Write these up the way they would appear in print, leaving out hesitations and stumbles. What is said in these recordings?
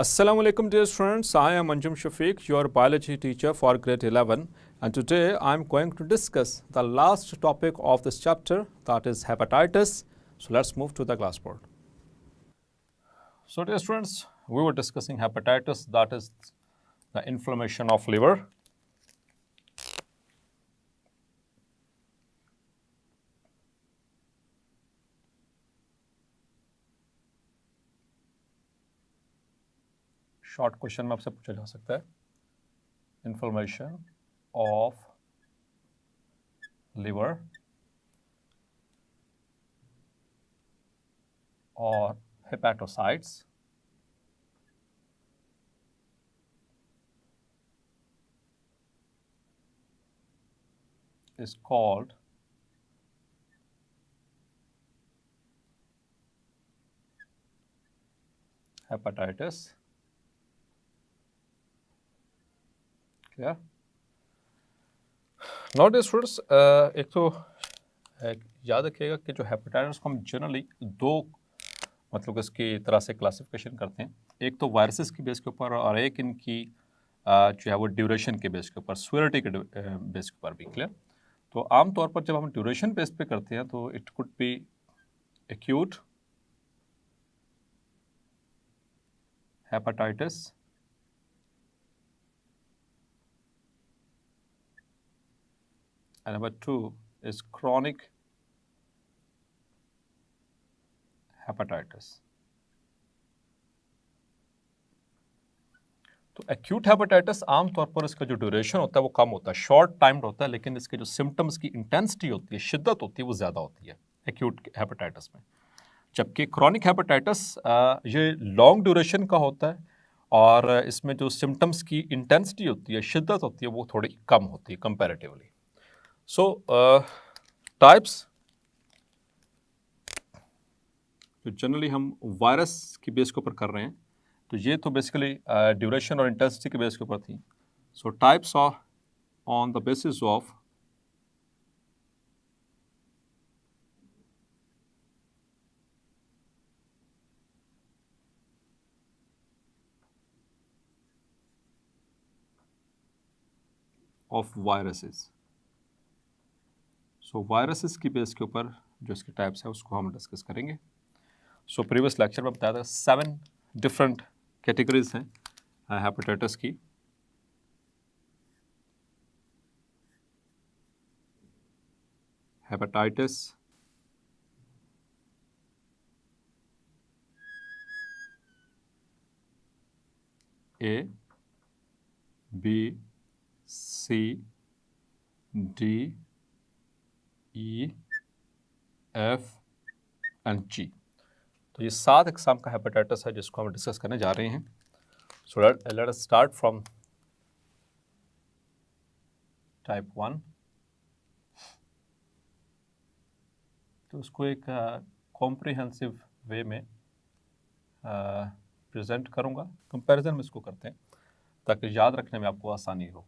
Assalamu alaikum dear students, I am Anjum Shafiq, your biology teacher for grade 11, and today I am going to discuss the last topic of this chapter, that is hepatitis. So let's move to the classboard. So dear students, we were discussing hepatitis, that is the inflammation of liver. Short question में आपसे पूछा जा सकता है, inflammation of liver और hepatocytes is called hepatitis. Clear? Now dear students, एक तो याद रखिएगा कि जो हेपेटाइटिस को हम जनरली दो मतलब इसकी तरह से क्लासिफिकेशन करते हैं, एक तो वायरसेस की बेस के ऊपर और एक इनकी जो है वो ड्यूरेशन के बेस के ऊपर, सीवियरिटी के बेस के ऊपर भी। क्लियर? तो आमतौर पर जब हम ड्यूरेशन बेस पे करते हैं तो it could be acute hepatitis and number 2 is chronic hepatitis. तो एक्यूट हेपेटाइटिस आमतौर पर इसका जो ड्यूरेशन होता है वो कम होता है, शॉर्ट टाइम होता है, लेकिन इसके जो सिम्टम्स की इंटेंसिटी होती है, शिद्दत होती है, वो ज़्यादा होती है एक्यूट हेपेटाइटिस में। जबकि क्रॉनिक हेपेटाइटिस ये लॉन्ग ड्यूरेशन का होता है और इसमें जो सिम्टम्स की इंटेंसिटी होती है, शिद्दत होती है, वो थोड़ी कम होती है कंपैरेटिवली। सो टाइप्स जो जनरली हम वायरस की बेस के ऊपर कर रहे हैं, तो ये तो बेसिकली ड्यूरेशन और इंटेंसिटी के बेस के ऊपर थी। सो types of on the basis of of viruses. So viruses की बेस के ऊपर जो इसके टाइप्स है उसको हम डिस्कस करेंगे। सो प्रीवियस लेक्चर में बताया था 7 डिफरेंट कैटेगरीज हैं हेपेटाइटिस की। Hepatitis A, B, C, D, E, F and G. तो ये 7 एग्जाम का हेपेटाइटिस है जिसको हम डिस्कस करने जा रहे हैं। So let us start from type 1। तो उसको एक कॉम्प्रिहेंसिव वे में प्रेजेंट करूंगा, कंपैरिजन में इसको करते हैं ताकि याद रखने में आपको आसानी हो।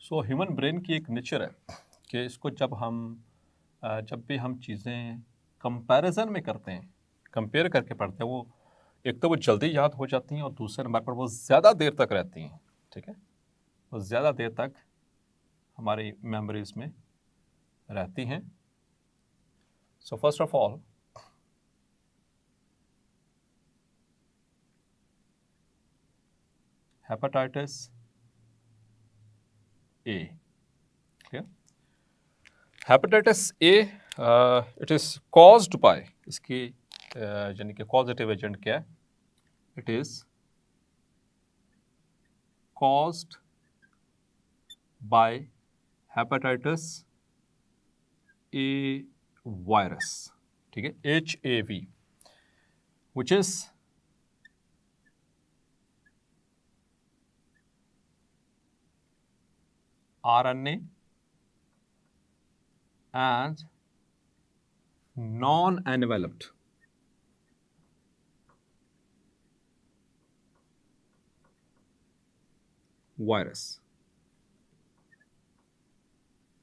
सो ह्यूमन ब्रेन की एक नेचर है कि इसको जब भी हम चीज़ें कंपैरिजन में करते हैं, कंपेयर करके पढ़ते हैं, वो एक तो वो जल्दी याद हो जाती हैं और दूसरे नंबर पर वो ज़्यादा देर तक रहती हैं। ठीक है, वो ज़्यादा देर तक हमारी मेमोरीज में रहती हैं। So first of all hepatitis A. Clear? Hepatitis A it is caused bye, इसकी यानी कि कॉजेटिव एजेंट क्या है? It is caused by hepatitis A virus. ठीक है, HAV, which is RNA and non-enveloped virus.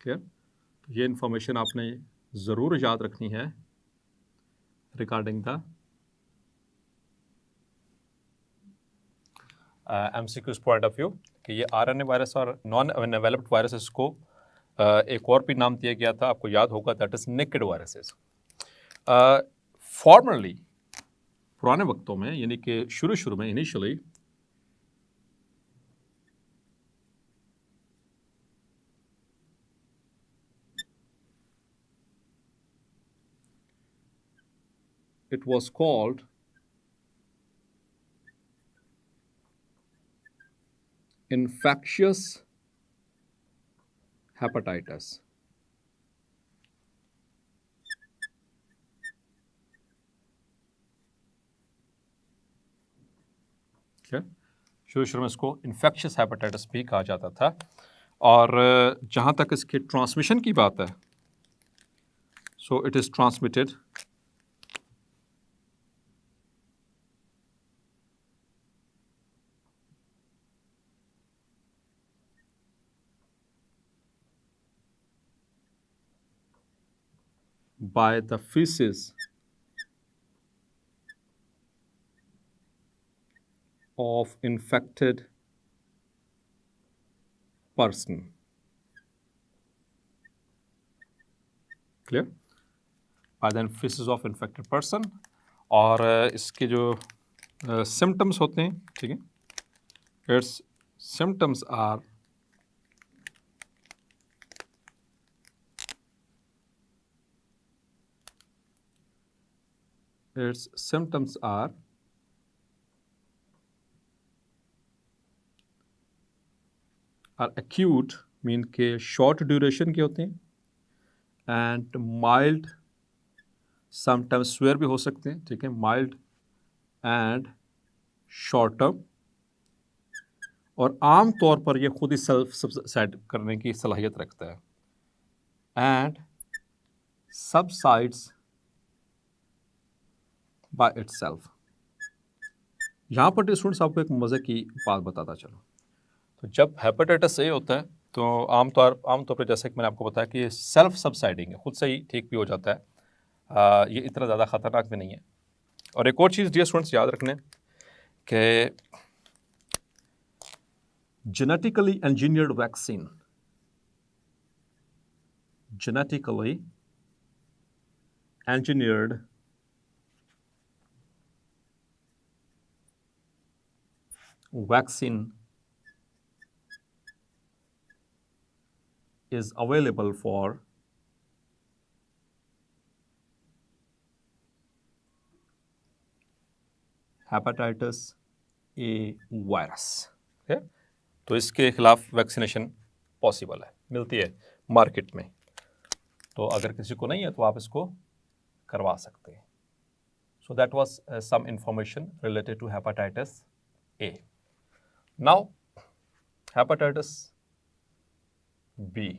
Clear? ये इंफॉर्मेशन आपने ज़रूर याद रखनी है regarding the MCQs point of view कि ये आरएनए वायरस और नॉन एनवेलप्ड वायरसेस को एक और भी नाम दिया गया था, आपको याद होगा, that is naked viruses. Formerly पुराने वक्तों में, यानी कि शुरू में initially it was called infectious hepatitis। शुरू में इसको इन्फेक्शियस हेपेटाइटिस भी कहा जाता था। और जहाँ तक इसके ट्रांसमिशन की बात है, so it is transmitted by the feces of infected person। Clear? By the feces of infected person। और इसके जो सिम्टम्स होते हैं, ठीक है, its symptoms are acute, mean के शॉर्ट ड्यूरेशन के होते हैं, एंड माइल्ड, समटाइम्स स्वेयर भी हो सकते हैं, ठीक है, माइल्ड एंड शॉर्ट टर्म, और आम तौर पर ये खुद ही सेल्फ सबसाइड करने की सलाहियत रखता है, एंड सबसाइड्स बाय इटसेल्फ। यहाँ पर स्टूडेंट्स आपको एक मज़े की बात बताता चलो। तो जब हेपेटाइटिस ए होता है तो आमतौर पर जैसे कि मैंने आपको बताया कि सेल्फ सबसाइडिंग है, खुद से ही ठीक भी हो जाता है। ये इतना ज़्यादा ख़तरनाक भी नहीं है। और एक और चीज़ डियर स्टूडेंट्स याद रखने कि genetically engineered vaccine, genetically engineered vaccine is available for hepatitis A virus। okay? तो इसके खिलाफ वैक्सीनेशन पॉसिबल है, मिलती है मार्केट में। तो अगर किसी को नहीं है तो आप इसको करवा सकते हैं। So that was some information related to hepatitis A. Now hepatitis B.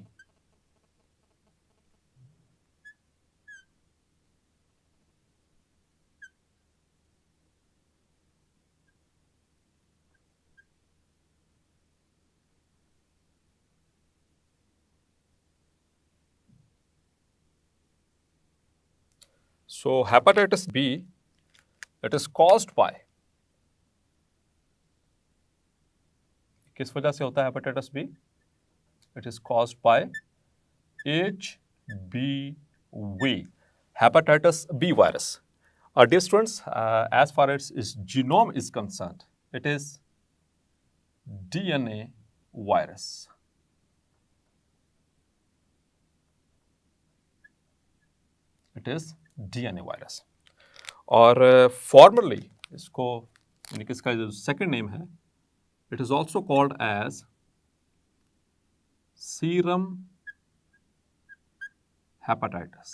So hepatitis B, it is caused by, किस वजह से होता है hepatitis B? It is caused by HBV, hepatitis B virus. Dear students, as far as its genome is concerned, it is DNA virus. It is DNA virus. और formally इसको, यानी कि इसका जो सेकेंड नेम है, it is also called as serum hepatitis.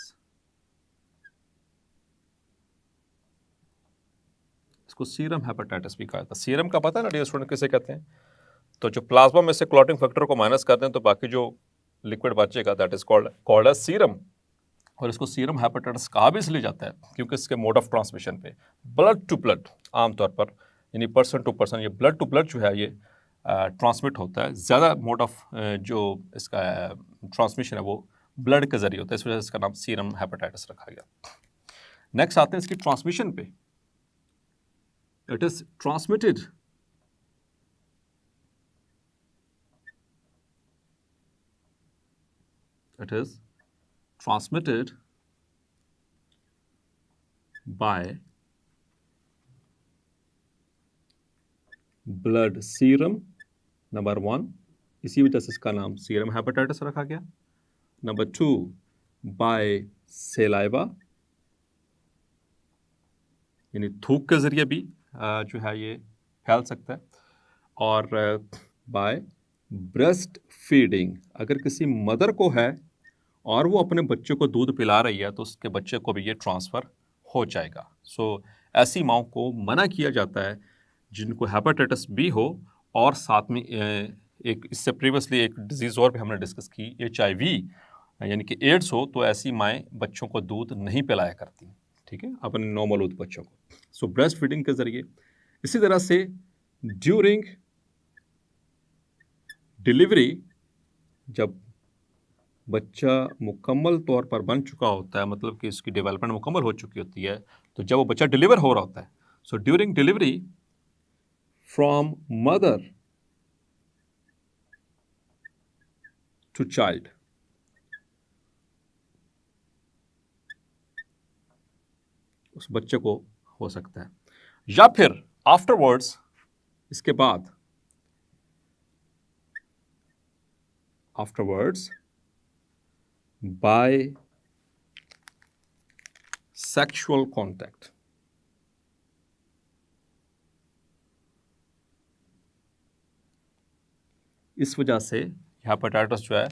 इसको serum hepatitis भी कहा जाता है। सीरम का पता है ना डियर स्टूडेंट किसे कहते हैं? तो जो प्लाज्मा में से क्लॉटिंग फैक्टर को माइनस कर दें तो बाकी जो लिक्विड बचेगा, that is called as serum. और इसको सीरम हेपेटाइटिस कहा भी इसलिए जाता है क्योंकि इसके मोड ऑफ ट्रांसमिशन पे ब्लड टू ब्लड आमतौर पर यानी पर्सन टू पर्सन ये ब्लड टू ब्लड जो है ये ट्रांसमिट होता है। ज़्यादा मोड ऑफ जो इसका ट्रांसमिशन है वो ब्लड के जरिए होता है, इस वजह से इसका नाम सीरम हेपेटाइटिस रखा गया। नेक्स्ट आते हैं इसकी ट्रांसमिशन पे। It is transmitted by blood serum number 1, इसी वजह से इसका नाम सीरम हेपेटाइटिस रखा गया। नंबर 2 बाय सेलाइवा यानी थूक के जरिए भी जो है ये फैल सकता है। और बाय ब्रेस्ट फीडिंग, अगर किसी मदर को है और वो अपने बच्चे को दूध पिला रही है तो उसके बच्चे को भी ये ट्रांसफ़र हो जाएगा। सो ऐसी माओं को मना किया जाता है जिनको हेपेटाइटिस बी हो और साथ में एक इससे प्रीवियसली एक डिजीज़ और भी हमने डिस्कस की HIV यानी कि एड्स हो, तो ऐसी माएँ बच्चों को दूध नहीं पिलाया करती, ठीक है, अपने नॉर्मल बच्चों को। सो ब्रेस्ट फीडिंग के ज़रिए। इसी तरह से ड्यूरिंग डिलीवरी, जब बच्चा मुकम्मल तौर पर बन चुका होता है, मतलब कि इसकी डेवलपमेंट मुकम्मल हो चुकी होती है, तो जब वो बच्चा डिलीवर हो रहा होता है, so during delivery from mother to child, उस बच्चे को हो सकता है, या फिर आफ्टरवर्ड्स, इसके बाद आफ्टरवर्ड्स बाय सेक्सुअल कॉन्टैक्ट। इस वजह से हेपेटाइटिस जो है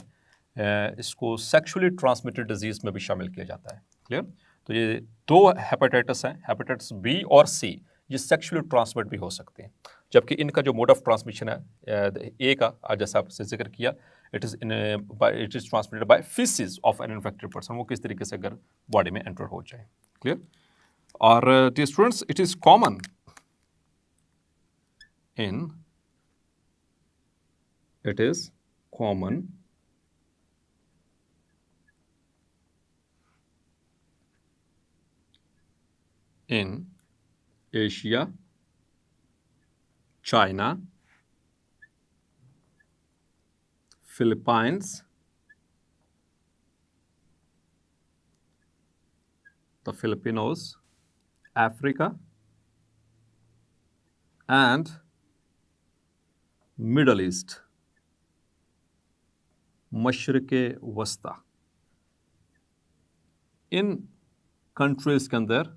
इसको सेक्सुअली ट्रांसमिटेड डिजीज में भी शामिल किया जाता है। क्लियर? तो ये दो हेपेटाइटिस हैं, हेपेटाइटिस बी और सी, ये सेक्सुअली ट्रांसमिट भी हो सकते हैं, जबकि इनका जो मोड ऑफ ट्रांसमिशन है ए का, जैसा आपसे जिक्र किया, it is transmitted by faeces of an infected person, वो किस तरीके से अगर बॉडी में एंटर हो जाए। क्लियर? और dear students, it is common in it is common in Asia, China, Philippines, the Filipinos, Africa, and Middle East, मशरिक़े वस्ता। इन कंट्रीज़ के अंदर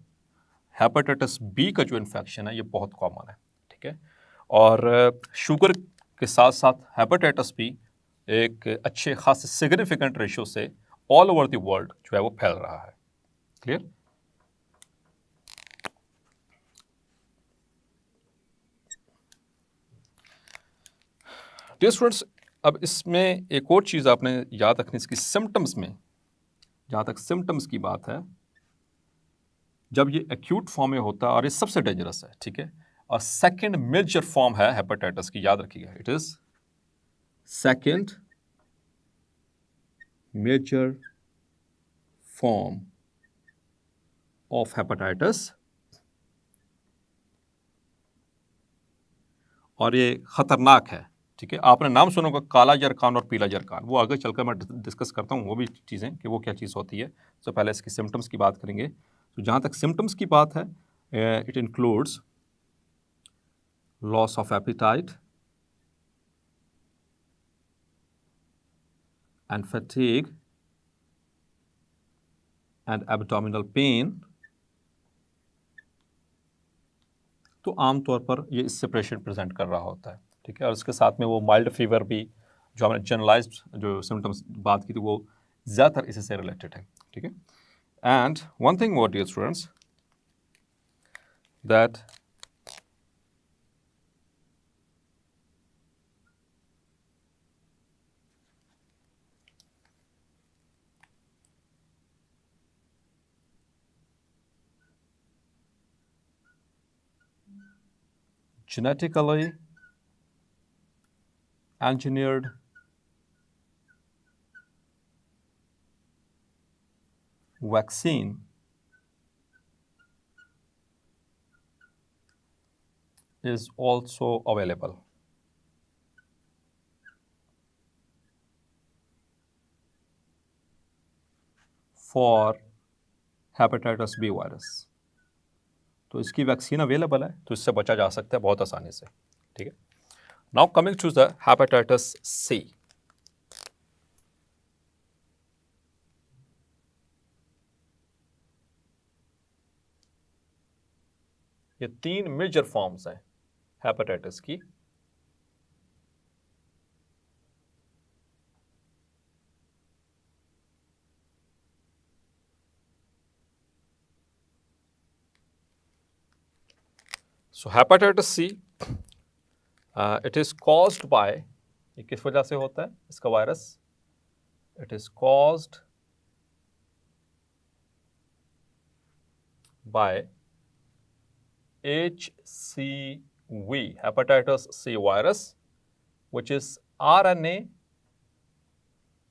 हेपेटाइटिस बी का जो इन्फेक्शन है ये बहुत कॉमन है, ठीक है। और शुगर के साथ साथ हेपेटाइटिस बी एक अच्छे खास सिग्निफिकेंट रेशो से ऑल ओवर द वर्ल्ड जो है वो फैल रहा है। क्लियर? डियर स्टूडेंट्स, अब इसमें एक और चीज़ आपने याद रखनी, इसकी सिम्टम्स में, जहाँ तक सिम्टम्स की बात है, जब ये एक्यूट फॉर्म में होता है और ये सबसे डेंजरस है, ठीक है, और सेकंड मेजर फॉर्म है हेपेटाइटिस की, याद रखिएगा, it is second major form of hepatitis, और ये खतरनाक है, ठीक है। आपने नाम सुना होगा काला जरखान और पीला जरखान, वो आगे चलकर मैं डिस्कस करता हूँ वो भी चीज़ें कि वो क्या चीज़ होती है। तो पहले इसकी सिम्टम्स की बात करेंगे। तो जहाँ तक सिम्टम्स की बात है, it includes loss of appetite and fatigue and abdominal pain. तो आमतौर पर ये इससे पेशेंट प्रेजेंट कर रहा होता है, ठीक है। और इसके साथ में वो माइल्ड फीवर भी, जो हमने जनरलाइज्ड जो सिम्टम्स बात की थी, वो ज़्यादातर इसी से रिलेटेड है, ठीक है। And one thing more dear students, that genetically engineered vaccine is also available for hepatitis B virus. तो इसकी वैक्सीन अवेलेबल है, तो इससे बचा जा सकता है बहुत आसानी से। ठीक है, now coming to the hepatitis C. ये 3 मेजर फॉर्म्स हैं हेपेटाइटिस की। So hepatitis C it is caused by, ये किस वजह से होता है इसका वायरस? It is caused by HCV, hepatitis C virus, which is RNA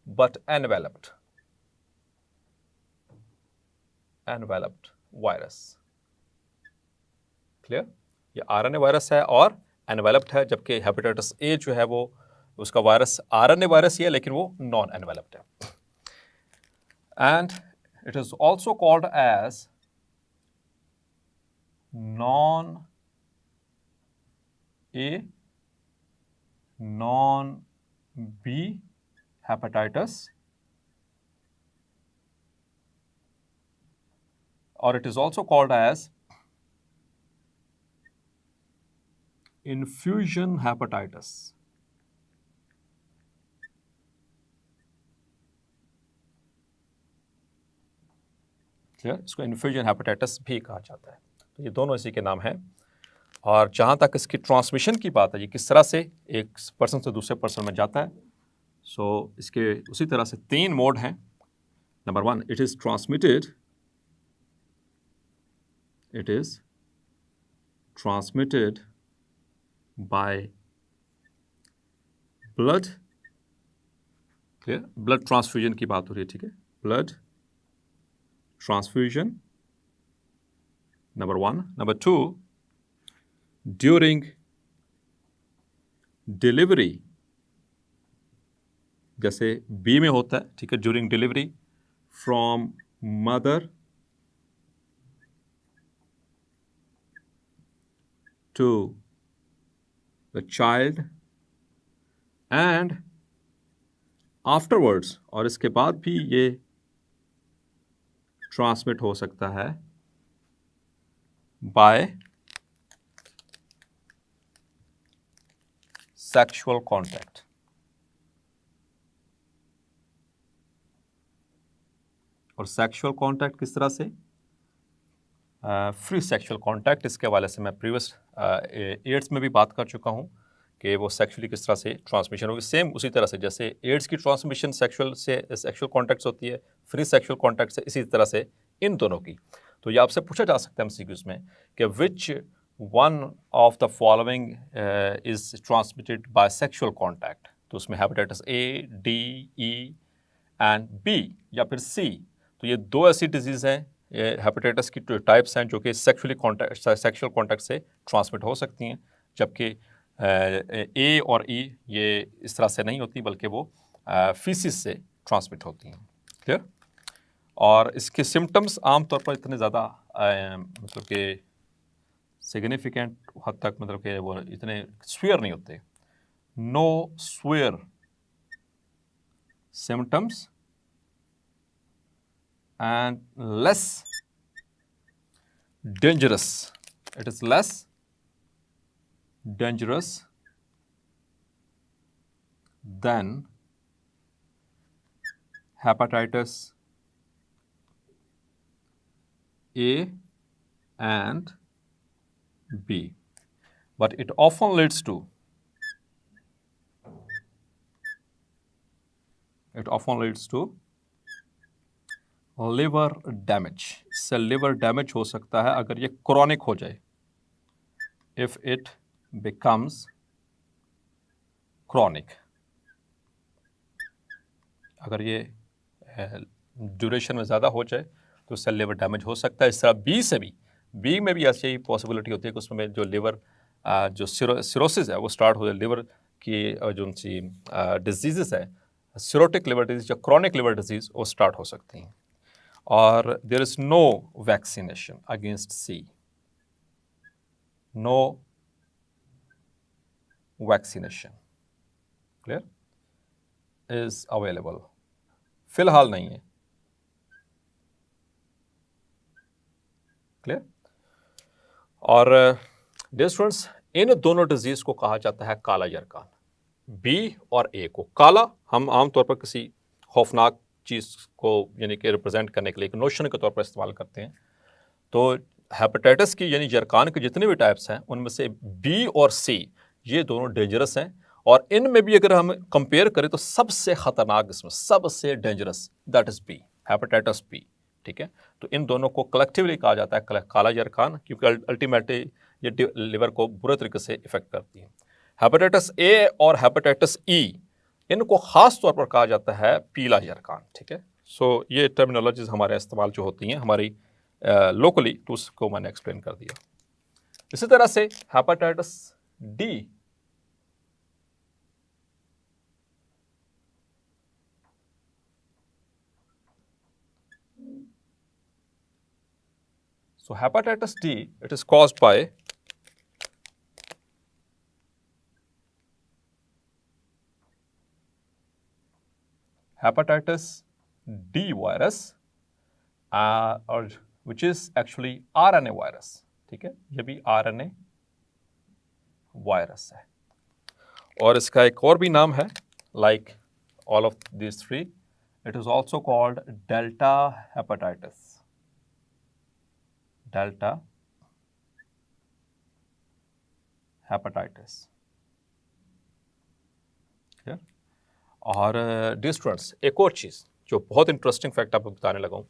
but enveloped virus. Clear? ये RNA वायरस है और एनवेलप्ड है, जबकि हेपेटाइटिस ए जो है वो उसका वायरस RNA वायरस ही है लेकिन वो नॉन एनवेलप्ड है। And it is also called as non-A, non-B hepatitis, or it is also called as infusion hepatitis. Clear? इसको इन्फ्यूजन हेपेटाइटिस भी कहा जाता है। तो ये दोनों इसी के नाम हैं। और जहाँ तक इसकी ट्रांसमिशन की बात है, ये किस तरह से एक पर्सन से दूसरे पर्सन में जाता है, सो इसके उसी तरह से 3 मोड हैं। Number 1, it is transmitted by blood. Clear? Blood transfusion की बात हो रही है, ठीक है, blood transfusion, number 1. Number 2, during delivery, जैसे बी में होता है, ठीक है, during delivery from mother to the child and afterwards, और इसके बाद भी ये ट्रांसमिट हो सकता है बाय सेक्सुअल कांटेक्ट। और सेक्सुअल कांटेक्ट किस तरह से? फ्री सेक्सुअल कांटेक्ट, इसके हवाले से मैं प्रीवियस एड्स में भी बात कर चुका हूं कि वो सेक्सुअली किस तरह से ट्रांसमिशन होगी। सेम उसी तरह से जैसे एड्स की ट्रांसमिशन सेक्सुअल कॉन्टैक्ट से होती है, फ्री सेक्सुअल कॉन्टैक्ट से, इसी तरह से इन दोनों की। तो ये आपसे पूछा जा सकता है एमसीक्यूज में कि which one of the following is transmitted by sexual contact. तो उसमें hepatitis A, D, E and B या फिर सी। तो ये 2 ऐसी डिजीज़ हैं, ये हेपेटाइटिस की टाइप्स हैं जो कि सेक्सुअल कॉन्टैक्ट से ट्रांसमिट हो सकती हैं, जबकि ए और ई ये इस तरह से नहीं होती, बल्कि वो फीसिस से ट्रांसमिट होती हैं। क्लियर? और इसके सिम्टम्स आमतौर पर इतने ज़्यादा मतलब कि सिग्निफिकेंट हद तक, मतलब कि वो इतने स्वीयर नहीं होते। No severe symptoms and less dangerous. It is less dangerous than hepatitis A and B, but it often leads to liver damage. इससे लिवर डैमेज हो सकता है अगर ये क्रॉनिक हो जाए, इफ इट becomes chronic. अगर ये ड्यूरेशन में ज़्यादा हो जाए तो सेल लिवर डैमेज हो सकता है। इस तरह बी में भी ऐसी ही पॉसिबिलिटी होती है कि उसमें जो लिवर जो सिरोसिस है वो स्टार्ट हो जाए, लिवर की जो उनसी डिजीज़ है, सिरोटिक लिवर डिजीज़ या क्रॉनिक लिवर डिजीज़ वो स्टार्ट हो सकती हैं। और there is no vaccination against C, no vaccination clear is available, फिलहाल नहीं है। क्लियर। और डियर स्टूडेंट्स, इन दोनों डिजीज को कहा जाता है काला यरकान, बी और ए को। काला हम आमतौर पर किसी खौफनाक चीज़ को यानी कि रिप्रेजेंट करने के लिए एक नोशन के तौर पर इस्तेमाल करते हैं। तो हेपेटाइटिस की यानी यरकान के जितने भी टाइप्स हैं उनमें से बी और सी ये दोनों डेंजरस हैं, और इनमें भी अगर हम कंपेयर करें तो सबसे खतरनाक, इसमें सबसे dangerous that is B, hepatitis B. ठीक है, तो इन दोनों को कलेक्टिवली कहा जाता है काला यरकान, क्योंकि अल्टीमेटली ये लिवर को बुरे तरीके से इफेक्ट करती है। हेपेटाइटिस ए और हेपेटाइटिस ई इनको खास तौर पर कहा जाता है पीला यरकान। ठीक है, सो ये टर्मिनोलॉजीज हमारे इस्तेमाल जो होती हैं हमारी लोकली, तो उसको मैंने एक्सप्लेन कर दिया। इसी तरह से hepatitis D, so hepatitis D, it is caused by hepatitis D virus or which is actually RNA virus। ठीक है, ये भी RNA वायरस है, और इसका एक और भी नाम है like all of these three, it is also called delta hepatitis, delta hepatitis। Clear. और डियर स्टूडेंट्स, एक और चीज़ जो बहुत इंटरेस्टिंग फैक्ट आपको बताने लगा हूँ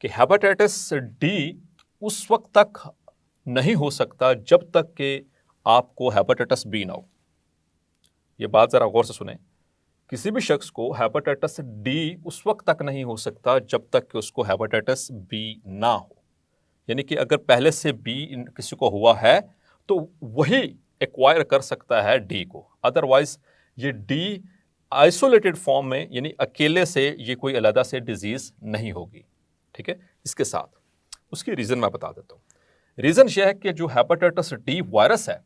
कि हेपेटाइटिस डी उस वक्त तक नहीं हो सकता जब तक कि आपको हेपेटाइटिस बी ना हो। ये बात ज़रा गौर से सुने, किसी भी शख्स को हेपेटाइटिस डी उस वक्त तक नहीं हो सकता जब तक कि उसको हेपेटाइटिस बी ना हो। यानी कि अगर पहले से बी किसी को हुआ है तो वही एक्वायर कर सकता है डी को, अदरवाइज ये डी आइसोलेटेड फॉर्म में यानी अकेले से ये कोई अलग से डिजीज नहीं होगी। ठीक है, इसके साथ उसकी रीज़न मैं बता देता हूँ। रीज़न यह है कि जो हेपेटाइटिस डी वायरस है,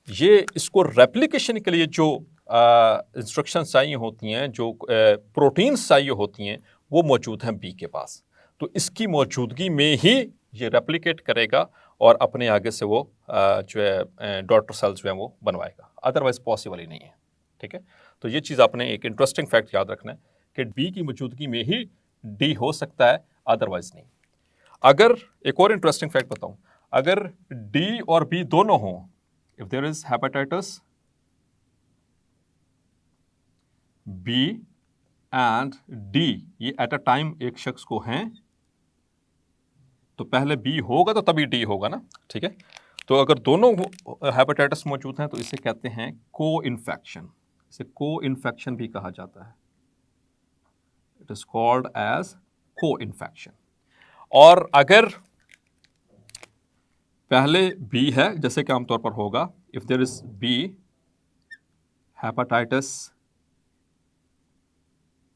ये इसको रेप्लिकेशन के लिए जो इंस्ट्रक्शंस चाहिए होती हैं, जो प्रोटीन्स चाहिए होती हैं, वो मौजूद हैं बी के पास। तो इसकी मौजूदगी में ही ये रेप्लिकेट करेगा और अपने आगे से वो जो है डॉटर सेल्स जो है वो बनवाएगा, अदरवाइज पॉसिबल ही नहीं है। ठीक है, तो ये चीज़ आपने एक इंटरेस्टिंग फैक्ट याद रखना है कि बी की मौजूदगी में ही डी हो सकता है, अदरवाइज नहीं। अगर एक और इंटरेस्टिंग फैक्ट बताऊं, अगर डी और बी दोनों हों, if there is hepatitis B and D, ये एट अ टाइम एक शख्स को हैं, तो पहले बी होगा तो तभी डी होगा ना। ठीक है, तो अगर दोनों हेपेटाइटिस मौजूद हैं तो इसे कहते हैं को इन्फेक्शन, इसे को इन्फेक्शन भी कहा जाता है। इट इज कॉल्ड एज को इन्फेक्शन। और अगर पहले बी है, जैसे कि आमतौर पर होगा, if there is B hepatitis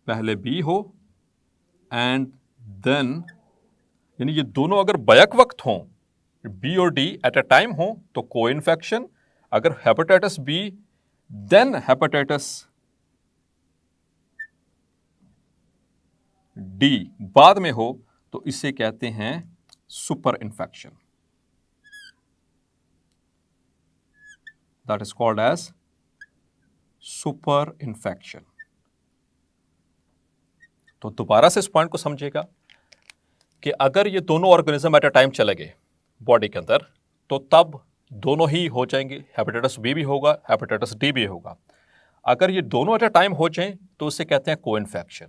पहले बी हो एंड देन, यानी ये दोनों अगर बैक वक्त हों, बी और डी एट अ टाइम हो तो को इन्फेक्शन। अगर hepatitis B then hepatitis D बाद में हो तो इसे कहते हैं super infection, that is called as super infection. तो दोबारा से इस पॉइंट को समझिएगा कि अगर ये दोनों ऑर्गेनिज्म एट अ टाइम चले गए बॉडी के अंदर तो तब दोनों ही हो जाएंगे, हेपेटाइटिस बी भी होगा, हेपेटाइटिस डी भी होगा। अगर ये दोनों एट अ टाइम हो जाएं तो उसे कहते हैं को इन्फेक्शन।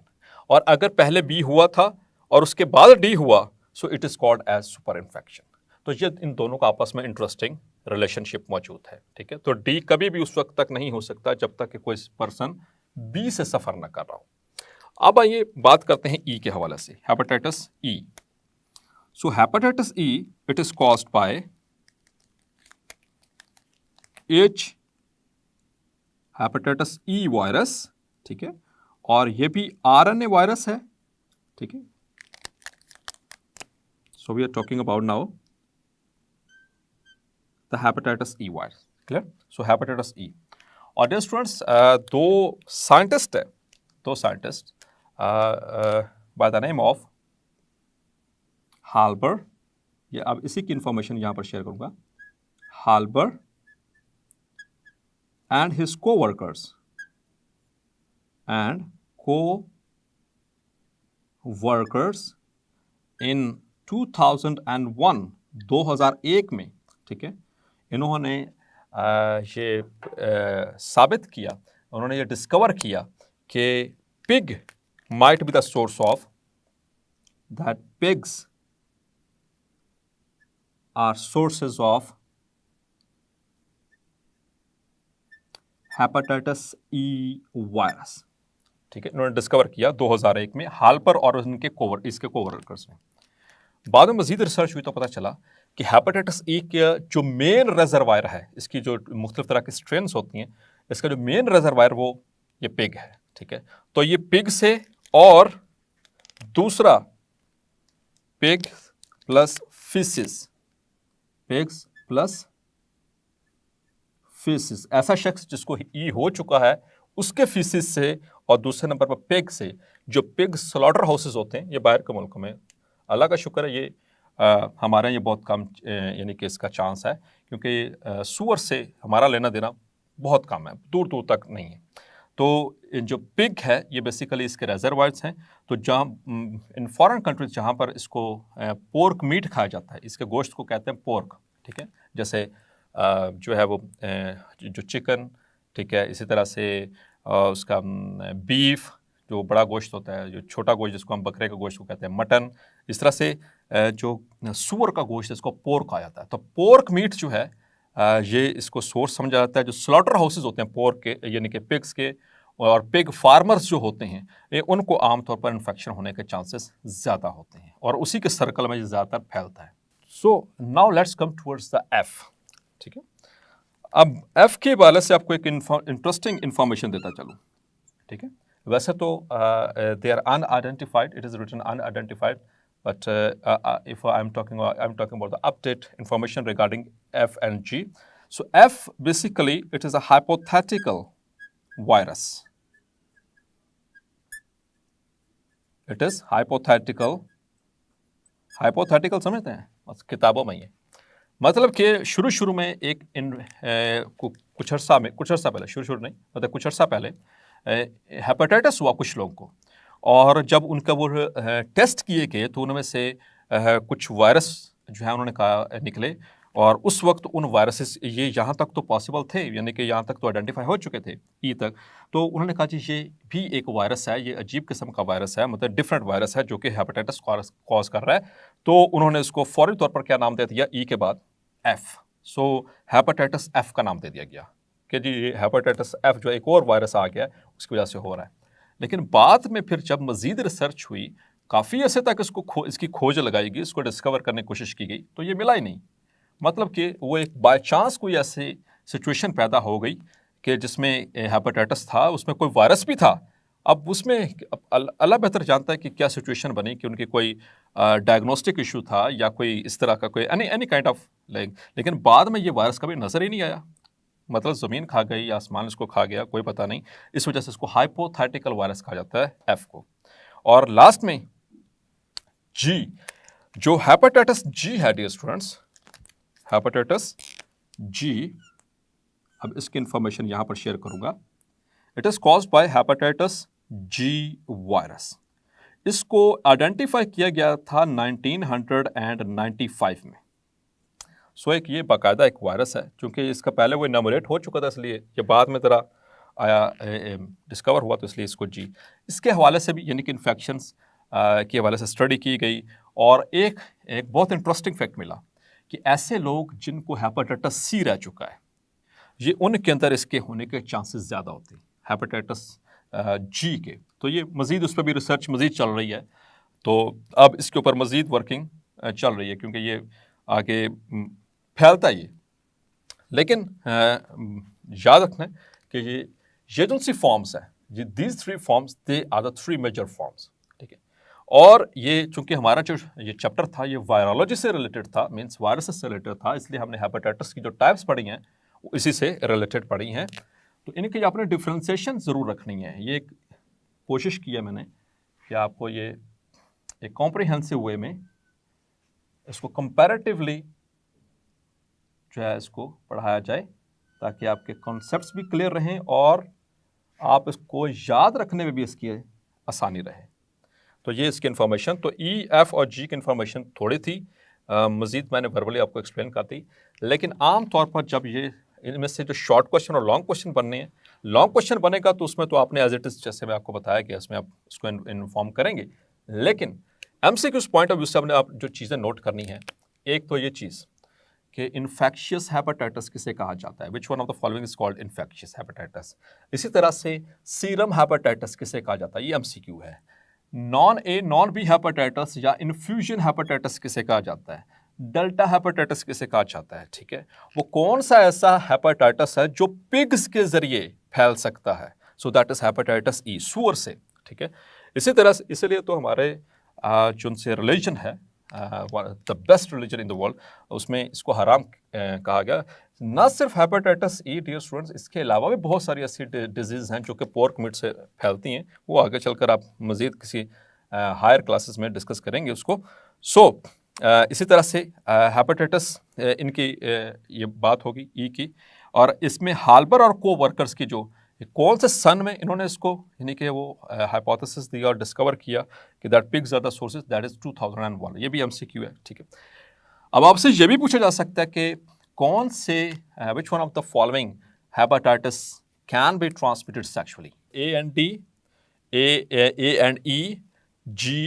और अगर पहले बी हुआ था और उसके बाद डी हुआ, so it is called as super infection. तो ये इन दोनों का आपस में इंटरेस्टिंग रिलेशनशिप मौजूद है, ठीक है। तो डी कभी भी उस वक्त तक नहीं हो सकता जब तक कि कोई पर्सन बी से सफ़र ना कर रहा हो। अब आइए बात करते हैं ई के हवाले से, hepatitis E. So hepatitis E it is caused by H hepatitis E virus, ठीक है, और ये भी आरएनए वायरस है, ठीक है। So we are talking about now the hepatitis E virus, clear. So hepatitis E, और डियर स्टूडेंट्स दो scientist by the name of Halber, ये अब इसी की इंफॉर्मेशन यहां पर शेयर करूंगा, हाल्बर and his co-workers in 2001 में, ठीक है, इन्होंने ये साबित किया, उन्होंने ये डिस्कवर किया कि pig might be the source of, that pigs are sources of hepatitis E virus, ठीक है। इन्होंने डिस्कवर किया 2001 में हाल्पर और इसके कोवर्कर्स ने। बाद में मजीद रिसर्च हुई तो पता चला कि हेपेटाइटिस ई के जो मेन रिजर्वायर है, इसकी जो मुख्तलिफ तरह की स्ट्रेन्स होती हैं, इसका जो मेन रिजर्वायर वो ये पिग है, ठीक है। तो ये पिग से, और दूसरा pig plus faeces, pigs plus faeces, ऐसा शख्स जिसको ई हो चुका है उसके फीसिस से, और दूसरे नंबर पर पिग से, जो पिग स्लॉटर हाउसेस होते हैं, ये बाहर के मुल्कों में, अल्लाह का शुक्र है, ये हमारे ये बहुत कम यानी कि इसका चांस है, क्योंकि सूअर से हमारा लेना देना बहुत कम है, दूर दूर तक नहीं है। तो जो पिग है ये बेसिकली इसके रिजर्वायर्स हैं। तो जहाँ इन फॉरेन कंट्रीज जहाँ पर इसको पोर्क मीट खाया जाता है, इसके गोश्त को कहते हैं पोर्क, ठीक है, जैसे जो है वो जो चिकन, ठीक है, इसी तरह से उसका बीफ जो बड़ा गोश्त होता है, जो छोटा गोश्त जिसको हम बकरे का गोश्त को कहते हैं मटन, इस तरह से जो सूअर का गोश्त इसको पोर्क कहा जाता है। तो पोर्क मीट जो है ये इसको सोर्स समझा जाता है। जो स्लॉटर हाउसेज होते हैं पोर्क के, यानी कि पिग्स के, और पिग फार्मर्स जो होते हैं, ये उनको आमतौर पर इन्फेक्शन होने के चांसेस ज़्यादा होते हैं, और उसी के सर्कल में ये ज़्यादातर फैलता है। So now let's come towards the F, ठीक है। अब एफ के हवाले से आपको एक इंटरेस्टिंग इंफॉर्मेशन देता चलूँ, ठीक है। वैसे तो they are unidentified, it is written unidentified, but if I'm talking about the update information regarding F and G. So F basically it is a hypothetical virus. It is hypothetical समझते हैं, बस किताबों में ही है। मतलब कि शुरू में एक कुछ अर्सा पहले, शुरू नहीं मतलब कुछ अर्सा पहले हेपेटाइटिस हुआ कुछ लोगों को, और जब उनका वो टेस्ट किए गए तो उनमें से कुछ वायरस जो है उन्होंने कहा निकले, और उस वक्त उन वायरसेस ये यहाँ तक तो पॉसिबल थे, यानी कि यहाँ तक तो आइडेंटिफाई हो चुके थे ई तक, तो उन्होंने कहा जी ये भी एक वायरस है, ये अजीब किस्म का वायरस है, मतलब डिफरेंट वायरस है जो कि हेपेटाइटिस कॉज कर रहा है। तो उन्होंने इसको फौरी तौर पर क्या नाम दे दिया, ई के बाद एफ। सो हेपेटाइटिस एफ का नाम दे दिया गया कि जी ये हेपेटाइटिस एफ जो एक और वायरस आ गया उसकी वजह से हो रहा है। लेकिन बाद में फिर जब मज़ीद रिसर्च हुई, काफ़ी अर्से तक इसकी खोज लगाई गई, इसको डिस्कवर करने की कोशिश की गई, तो ये मिला ही नहीं। मतलब कि वो एक बाय चांस कोई ऐसी सिचुएशन पैदा हो गई कि जिसमें हेपेटाइटिस था, उसमें कोई वायरस भी था। अब उसमें अल्लाह बेहतर जानता है कि क्या सिचुएशन बनी, कि उनकी कोई डायग्नोस्टिक इशू था या कोई इस तरह का कोई एनी काइंड ऑफ लेकिन बाद में ये वायरस कभी नज़र ही नहीं आया। मतलब ज़मीन खा गई या आसमान इसको खा गया, कोई पता नहीं। इस वजह से इसको हाइपोथेटिकल वायरस कहा जाता है एफ को। और लास्ट में जी, जो हेपेटाइटिस जी है डियर स्टूडेंट्स, हेपेटाइटिस जी, अब इसकी इंफॉर्मेशन यहां पर शेयर करूंगा। It is caused by hepatitis G virus. इसको आइडेंटिफाई किया गया था 1995 में। सो एक ये बाकायदा एक वायरस है, क्योंकि इसका पहले वो इनोमुलेट हो चुका था, इसलिए ये बाद में ज़रा आया डिस्कवर हुआ, तो इसलिए इसको जी। इसके हवाले से भी यानी कि इन्फेक्शंस के हवाले से स्टडी की गई, और एक बहुत इंटरेस्टिंग फैक्ट मिला कि ऐसे लोग जिनको हेपेटाइटिस सी रह चुका है, ये उनके अंदर इसके होने के चांसेस ज़्यादा होते हैं हेपेटाइटिस जी के। तो ये मज़ीद उस पर भी रिसर्च मज़ीद चल रही है, तो अब इसके ऊपर मज़ीद वर्किंग चल रही है, क्योंकि ये आगे फैलता ही है। लेकिन याद रखना है कि ये जो सी फॉर्म्स हैं, ये these 3 forms they are the 3 major forms, ठीक है। और ये चूंकि हमारा जो ये चैप्टर था ये वायरोलॉजी से रिलेटेड था, मीन्स वायरस से रिलेटेड था, इसलिए हमने हेपेटाइटिस की जो टाइप्स पढ़ी हैं वो इसी से रिलेटेड पढ़ी हैं। तो इनकी आपने डिफ्रेंसिएशन ज़रूर रखनी है। ये एक कोशिश की है मैंने कि आपको ये एक कॉम्प्रिहेंसिव वे में इसको कंपैरेटिवली जो है इसको पढ़ाया जाए, ताकि आपके कॉन्सेप्ट्स भी क्लियर रहें और आप इसको याद रखने में भी इसकी आसानी रहे। तो ये इसकी इन्फॉर्मेशन, तो ई, एफ और जी की इन्फॉर्मेशन थोड़ी थी, मज़ीद मैंने वर्बली आपको एक्सप्लेन कर दी। लेकिन आम तौर पर जब ये इनमें से जो शॉर्ट क्वेश्चन और लॉन्ग क्वेश्चन बनने हैं, लॉन्ग क्वेश्चन बनेगा तो उसमें तो आपने एज इट इज़ जैसे मैं आपको बताया कि इसमें आप इसको इन्फॉर्म करेंगे। लेकिन एमसीक्यूज़ पॉइंट ऑफ व्यू से हमने आप जो चीज़ें नोट करनी है, एक तो ये चीज़ कि इन्फेक्शियस हेपेटाइटिस किसे कहा जाता है, विच one of the following is called infectious hepatitis. इसी तरह से सीरम हेपेटाइटिस किसे कहा जाता है, ये एमसीक्यू है। Non A non B hepatitis या इन्फ्यूजन हेपेटाइटिस किसे कहा जाता है, डेल्टा हेपेटाइटिस किसे कहा जाता है, ठीक है। वो कौन सा ऐसा हेपेटाइटिस है जो पिग्स के जरिए फैल सकता है, so that is hepatitis E, सूअर से, ठीक है। इसी तरह से इसलिए तो हमारे जो उनसे रिलीजन है the best religion in the world, उसमें इसको हराम कहा गया। न सिर्फ हेपेटाइटिस ई डियर स्टूडेंट्स, इसके अलावा भी बहुत सारी ऐसी डिजीज़ हैं जो कि पोर्क मीट से फैलती हैं, वो आगे चलकर आप मज़ीद किसी हायर क्लासेस में डिस्कस करेंगे उसको। इसी तरह से हेपेटाइटिस इनकी ये बात होगी ई की, और इसमें हाल्बर और को वर्कर्स की जो कौन से सन में इन्होंने इसको यानी कि वो हाइपोथेसिस दिया और डिस्कवर किया कि that pigs are the sources, that is 2001। ये भी एमसीक्यू है, ठीक है। अब आपसे ये भी पूछा जा सकता है कि कौन से which one of the following hepatitis can be transmitted sexually, A and D, A and E, G,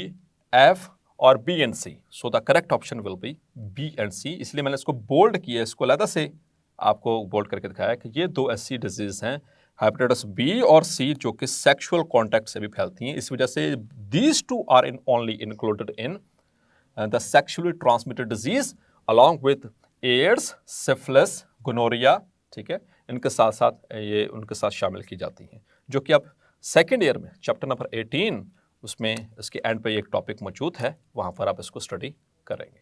F और B and C. So the correct option will be B and C. इसलिए मैंने इसको बोल्ड किया, इसको अलग से आपको bold करके दिखाया कि ये दो ऐसी डिजीज़ हैं हेपेटाइटिस बी और सी जो कि सेक्सुअल कॉन्टैक्ट से भी फैलती हैं। इस वजह से these two are only included in the sexually transmitted disease along with AIDS, syphilis, gonorrhoea, ठीक है। इनके साथ साथ ये उनके साथ शामिल की जाती हैं, जो कि अब सेकेंड ईयर में चैप्टर नंबर 18 उसमें इसके एंड पे एक टॉपिक मौजूद है, वहाँ पर आप इसको स्टडी करेंगे।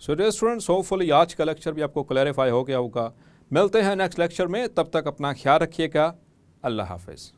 सो डियर स्टूडेंट्स, होपफुली आज का लेक्चर भी आपको क्लैरिफाई हो गया होगा। मिलते हैं नेक्स्ट लेक्चर में, तब तक अपना ख्याल रखिएगा। अल्लाह हाफिज़।